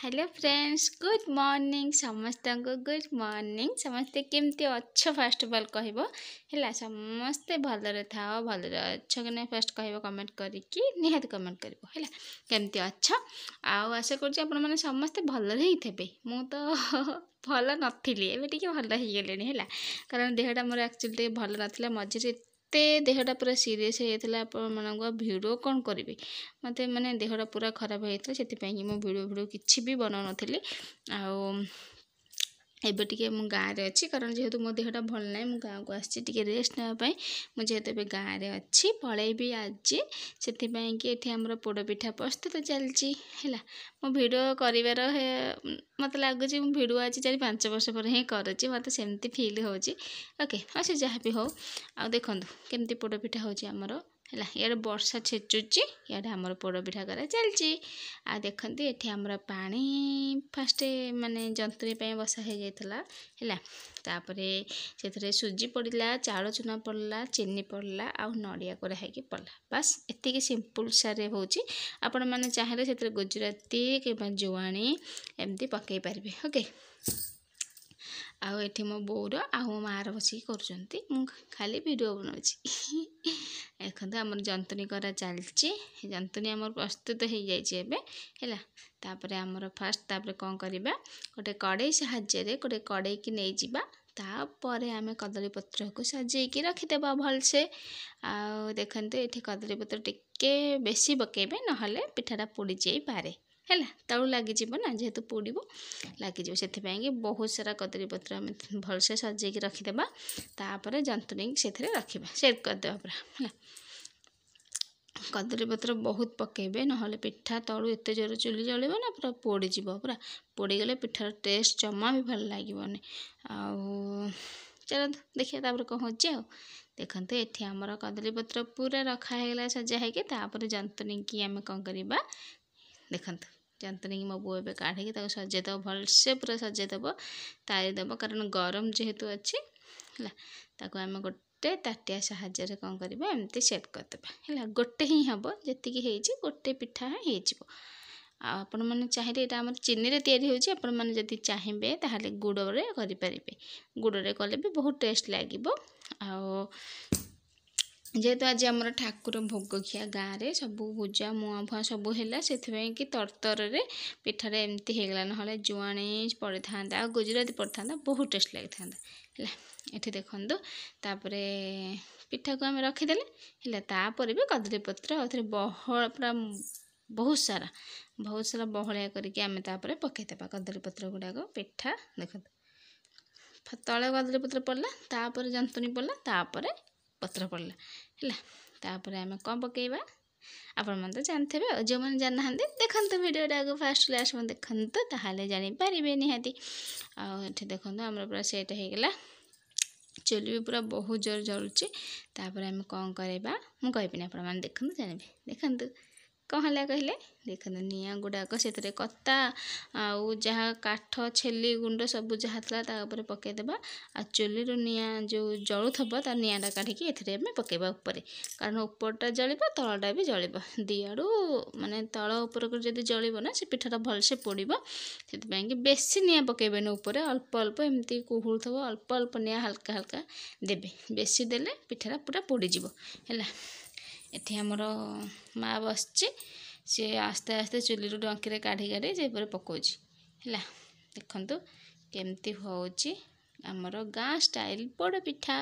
Hello friends good morning समस्त को good morning समस्ते केमती अच्छ फर्स्ट ऑफ ऑल कहबो हैला समस्ते भलरे थाओ भलरे अच्छ कि नहीं फर्स्ट कहबो कमेंट करिकी निहाती कमेंट करबो हैला केमती अच्छ आउ आशा करछि आपण माने समस्ते भलरे ही थेबे मु तो भल नथिली एबे टिके भल ही गेलेनी हैला कारण देहटा मोर एक्चुअली भल नथिला मझिरे एते देहटा पूरा सीरीयस होता आपको भिडियो कौन करी मत मैंने देहटा पूरा खराब होता से मो भिडियो किसी भी बनाऊ नी एबे टिके मु गाँव रे अच्छी कारण जेहेतु मो देहटा भल ना मु गाँव को आसी रेस्ट नापाई मुझे गाँव रे अच्छी पलैबी आज से कि आमर पोड़पिठा प्रस्तुत चलती है मो भिड कर मत लगुच भिड आज 4-5 वर्ष पर ही करुच्ची मत सेमती फिल होची ओके हाँ से जहाँ भी हो आ देखो केमती पोड़पिठा होची आमर है इे वर्षा छेचुची इे आमर पोड़पिठा करा चलती आ देखते ये आमर पानी फास्ट माने जंतुनी बसा हो जाता है से सुजी पड़ा चाउल चूना पड़ा चीनी पड़ा आ नड़िया कोरा है पड़ा बास एति सिंपल सारे होची आपण मैंने चाहिए से गुजराती कि जुआणी एमती पकई पारे ओके आउ एठी मो बोर आ मो मार बसिक कर खाली वीडियो बनाऊँगी देखते आम जंतुनी करा चलती जंतुनी आम प्रस्तुत हो जाए तापर आमर फास्ट तापर कौन करवा गोटे कड़े साहाय्य गोटे कड़े की नहीं जावा तापर आम कदली पत्र को सजेकी रखिदेबा भलसे आ देखते ये कदली पत्र टिके बेसी पकेबे नहले पिठाटा पोड़ी जाई पारे है तलू लगिज ना जेहेतु पोड़ लगिज से बहुत सारा कदली पत्र आम भलसे सजेकी रखिदेबा तापर जंतुनी से रखा सेट करदे पूरा है कदली पत्र बहुत पकेबे नहले पिठा तलू एत जोर चुली जलिब ना पूरा पोड़ीज पूरा पोड़ीगले पिठार टेस्ट जमा भी भल लगे चलो देखिए तापर कौन हो देखते ये आमर कदली पत्र पूरा रखाला सजा है जंतुनी की आम कौन करवा देखते जंतुनी मो बो ए काढ़ी सजेदेव भलसे पूरा सजेदेव तारीदेव कारण गरम जेहेतु अच्छी है आम गोटे ताटिया साहाय्य कौन करवा एमती सेट करदेबा है गोटे ही हम जी गोटे पिठा हो आपण मैंने चाहिए यहाँ आम चीनी रे तैयारी होची आपण मैंने जदि चाहिए ताहले गुड़ रे करें गुड़ रे कले भी बहुत टेस्ट लगे जेहेतु आज आम ठाकुर भोग खिया गाँव में सब पूजा मुआ फुआ सब है से कि तरतर पिठारे एमती होगला ना जुआणी पड़ी था गुजराती पड़ी था बहुत टेस्ट लगी था ये देखु तापर पिठा को आम रखीदे है तापर भी कदली पत्र और बहल पूरा बहुत सारा बहलिया करके आम पकईदेवा कदली पत्र गुड़ाक पिठा देख तले कदली पत्र पड़ला तापर जंतुनी पड़ला तापर पत्र पड़ला है तापर आम कौन पकईवा आपण मैंने तो जानते हैं जो मैंने जानना देखते वीडियोटा को फास्ट लास्ट में देखते ताहले जानीपारे निहाती आठ देखो आम पूरा सेट होगला चुली भी पूरा बहुत जोर जलुचे तापर आम कौन करवा मुझे कहबी आप देखते जानबे देखते कौन है कहले देखते निआ गुड़ाक से कता आउ जहाँ काठ छेली गुंड सब जहाँ था पकईदेवा आ चुली निआ जो जलू थब तार निआटा काढ़ी ये पकईबा उपर कारण उपरटा जलिब तलटा भी जलिब दिआड़ू माने तल उपर जब जलिब ना से पिठाटा भलसे पोड़ से बेसी निआ पकईबेनि उपर अल्प अल्प एमती कुहुल थब अल्प अल्प निआ हल्का हल्का देबे बेसी देले पिठाटा पूरा पोड़ीज है ये आमर माँ बस सी आस्ते आस्ते चुली डंकी काढ़ी काढ़ी से पकाउची है देखु केमती होची आमर गाँ स्टाइल पोड़ पिठा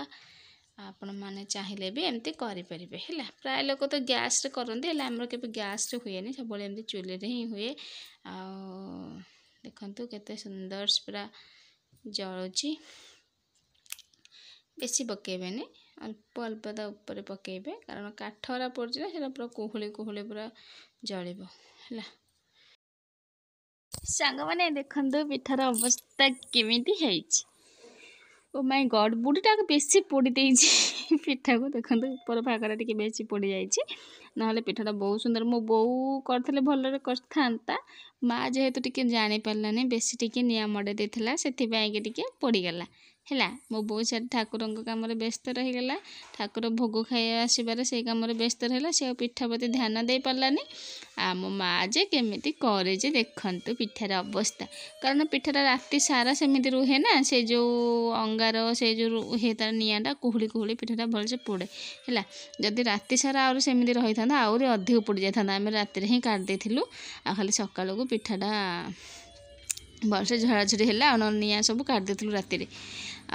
आपण मैंने चाहिए भी एमती करें है प्राय लोग तो गैस रे करते हैं आमर के गैस रे हुए सब एमती चुली रे ही हुए देखु केते सुंदर पूरा जलुची बेसी पकईबेनि अल्प अल्प ता ऊपर पकईबे कारण काठरा पड़ना से पूरा कुहुली कुहुली पूरा जलिब है सांग मैंने देखते पिठार अवस्था केमिति है ओ माय गॉड बुढ़ीटा बेसी पोड़ी देइछि पिठा को देखते ऊपर भागटा टी बेसी पोड़ी जाइए ना पिठाटा बहुत सुंदर मो बोऊ करते भलरे करता माँ जेहेतु टी जानी पारानी बेसी टी निआ मड़े देता से पोड़गला ହେଲା। ମୋ ବୋଉ ସିଆଡ଼େ ଠାକୁରଙ୍କ କାମରେ ବ୍ୟସ୍ତ ରହିଗଲା, ଠାକୁର ଭୋଗ ଖାଇବା ଆସିବାରେ ସେଇ କାମରେ ବ୍ୟସ୍ତ ରହିଲା, ସେ ଆଉ ପିଠା ପ୍ରତି ଧ୍ୟାନ ଦେଇପାରିଲାନି। ଆଉ ମୋ ମା ଯେ କେମିତି କରେ ଯେ ଦେଖନ୍ତୁ ପିଠାର ଅବସ୍ଥା, କାରଣ ପିଠାଟା ରାତି ସାରା ସେମିତି ରୁହେ ନା, ସେ ଯେଉଁ ଅଙ୍ଗାର ସେ ଯେଉଁ ରୁହେ ତାର ନିଆଁଟା କୁହୁଳି କୁହୁଳି ପିଠାଟା ଭଲସେ ପୋଡ଼େ ହେଲା। ଯଦି ରାତି ସାରା ଆହୁରି ସେମିତି ରହିଥାନ୍ତା ଆହୁରି ଅଧିକ ପୋଡ଼ି ଯାଇଥାନ୍ତା। ଆମେ ରାତିରେ ହିଁ କାଢ଼ି ଦେଇଥିଲୁ, ଆଉ ଖାଲି ସକାଳକୁ ପିଠାଟା ଭଲସେ ଝଡ଼ାଝଡ଼ି ହେଲା। ଆଉ ନହେଲେ ନିଆଁ ସବୁ କାଢ଼ି ଦେଇଥିଲୁ ରାତିରେ।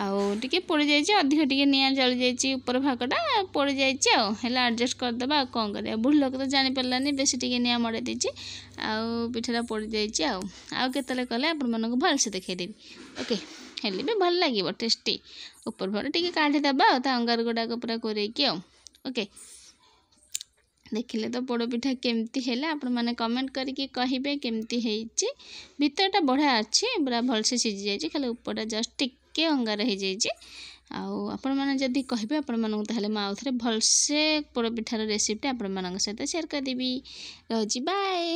ଆଉ ଟିକେ ପୋଡ଼ିଯାଇଛି, ଅଧିକ ଟିକେ ନିଆଁ ଜଳିଯାଇଛି, ଉପର ଭାଗଟା ପୋଡ଼ିଯାଇଛି ଆଉ ହେଲା। ଆଡ଼ଜଷ୍ଟ କରିଦେବା ଆଉ କ'ଣ କରିବା। ବୁଢ଼ୀ ଲୋକ ତ ଜାଣିପାରିଲାନି, ବେଶୀ ଟିକେ ନିଆଁ ମଡ଼େଇ ଦେଇଛି, ଆଉ ପିଠାଟା ପୋଡ଼ିଯାଇଛି। ଆଉ କେତେବେଳେ କଲେ ଆପଣମାନଙ୍କୁ ଭଲସେ ଦେଖେଇଦେବି। ଓକେ, ହେଲେ ବି ଭଲ ଲାଗିବ, ଟେଷ୍ଟି। ଉପର ଭାଗ ଟିକେ କାଢ଼ିଦେବା ଆଉ ତା ଅଙ୍ଗାର ଗୁଡ଼ାକ ପୁରା କୋରେଇକି ଆଉ। ଓକେ, ଦେଖିଲେ ତ ପୋଡ଼ପିଠା କେମିତି ହେଲା, ଆପଣମାନେ କମେଣ୍ଟ କରିକି କହିବେ କେମିତି ହେଇଛି। ଭିତରଟା ବଢ଼ିଆ ଅଛି, ପୁରା ଭଲସେ ସିଝି ଯାଇଛି, ଖାଲି ଉପରଟା ଜଷ୍ଟ ଟିକେ ଅଙ୍ଗାର ହେଇଯାଇଛି। ଆଉ ଆପଣମାନେ ଯଦି କହିବେ ଆପଣମାନଙ୍କୁ ତାହେଲେ ମୁଁ ଆଉଥରେ ଭଲସେ ପୋଡ଼ପିଠାର ରେସିପିଟା ଆପଣମାନଙ୍କ ସହିତ ସେୟାର କରିଦେବି। ରହୁଛି, ବାଏ।